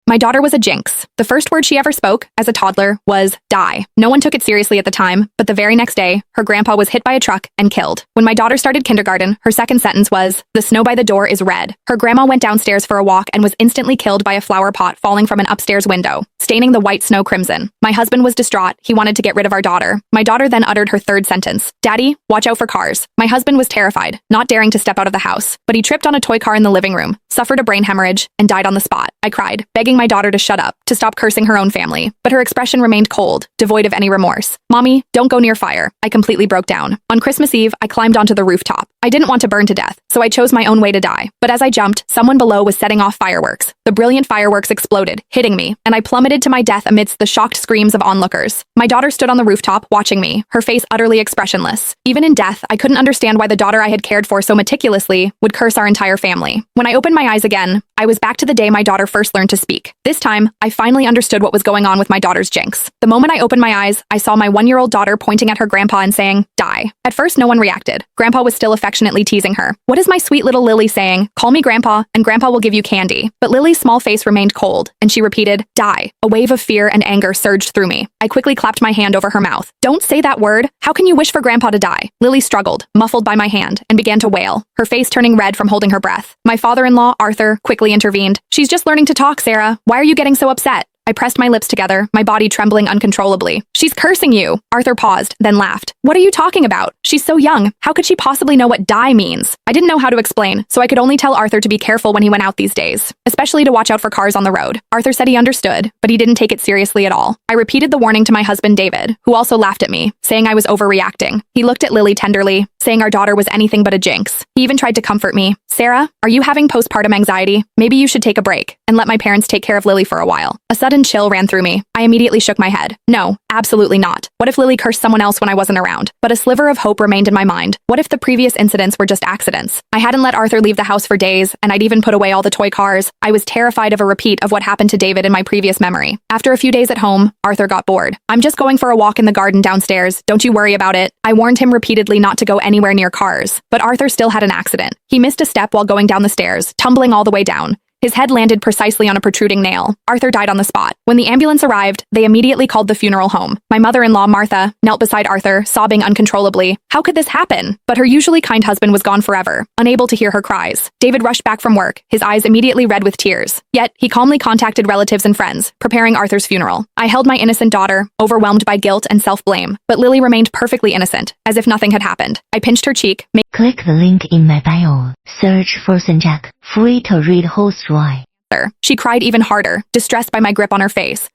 My daughter was a jinx. The first word she ever spoke, as a toddler, was die. No one took it seriously at the time, but the very next day, her grandpa was hit by a truck and killed. When my daughter started kindergarten, her second sentence was, "The snow by the door is red." Her grandma went downstairs for a walk and was instantly killed by a flower pot falling from an upstairs window, staining the white snow crimson. My husband was distraught. He wanted to get rid of our daughter. My daughter then uttered her third sentence, "Daddy, watch out for cars." My husband was terrified, not daring to step out of the house, but he tripped on a toy car in the living room, suffered a brain hemorrhage, and died on the spot. I cried, begging my daughter to shut up, to stop cursing her own family, but her expression remained cold, devoid of any remorse. "Mommy, don't go near fire." I completely broke down. On Christmas Eve, I climbed onto the rooftop. I didn't want to burn to death, so I chose my own way to die. But as I jumped, someone below was setting off fireworks. The brilliant fireworks exploded, hitting me, and I plummeted to my death amidst the shocked screams of onlookers. My daughter stood on the rooftop, watching me, her face utterly expressionless. Even in death, I couldn't understand why the daughter I had cared for so meticulously would curse our entire family. When I opened my eyes again, I was back to the day my daughter first learned to speak. This time, I finally understood what was going on with my daughter's jinx. The moment I opened my eyes, I saw my 1-year-old daughter pointing at her grandpa and saying, "Die." At first, no one reacted. Grandpa was still affectionately teasing her. "What is my sweet little Lily saying? Call me Grandpa, and Grandpa will give you candy." But Lily's small face remained cold, and she repeated, "Die." A wave of fear and anger surged through me. I quickly clapped my hand over her mouth. "Don't say that word. How can you wish for Grandpa to die?" Lily struggled, muffled by my hand, and began to wail, her face turning red from holding her breath. My father-in-law, Arthur, quickly intervened. "She's just learning to talk, Sarah. Why are you getting so upset?" I pressed my lips together, my body trembling uncontrollably. "She's cursing you." Arthur paused, then laughed. "What are you talking about? She's so young. How could she possibly know what die means?" I didn't know how to explain, so I could only tell Arthur to be careful when he went out these days, especially to watch out for cars on the road. Arthur said he understood, but he didn't take it seriously at all. I repeated the warning to my husband David, who also laughed at me, saying I was overreacting. He looked at Lily tenderly, saying our daughter was anything but a jinx. He even tried to comfort me. "Sarah, are you having postpartum anxiety? Maybe you should take a break and let my parents take care of Lily for a while." A sudden chill ran through me. I immediately shook my head. No, absolutely not. What if Lily cursed someone else when I wasn't around? But a sliver of hope remained in my mind. What if the previous incidents were just accidents? I hadn't let Arthur leave the house for days, and I'd even put away all the toy cars. I was terrified of a repeat of what happened to David in my previous memory. After a few days at home, Arthur got bored. "I'm just going for a walk in the garden downstairs. Don't you worry about it." I warned him repeatedly not to go anywhere near cars, but Arthur still had an accident. He missed a step while going down the stairs, tumbling all the way down. His head landed precisely on a protruding nail. Arthur died on the spot. When the ambulance arrived, they immediately called the funeral home. My mother-in-law, Martha, knelt beside Arthur, sobbing uncontrollably. How could this happen? But her usually kind husband was gone forever, unable to hear her cries. David rushed back from work, his eyes immediately red with tears. Yet, he calmly contacted relatives and friends, preparing Arthur's funeral. I held my innocent daughter, overwhelmed by guilt and self-blame, but Lily remained perfectly innocent, as if nothing had happened. I pinched her cheek. Click the link in my bio. Search for Sanjak. Free to read whole story. She cried even harder, distressed by my grip on her face.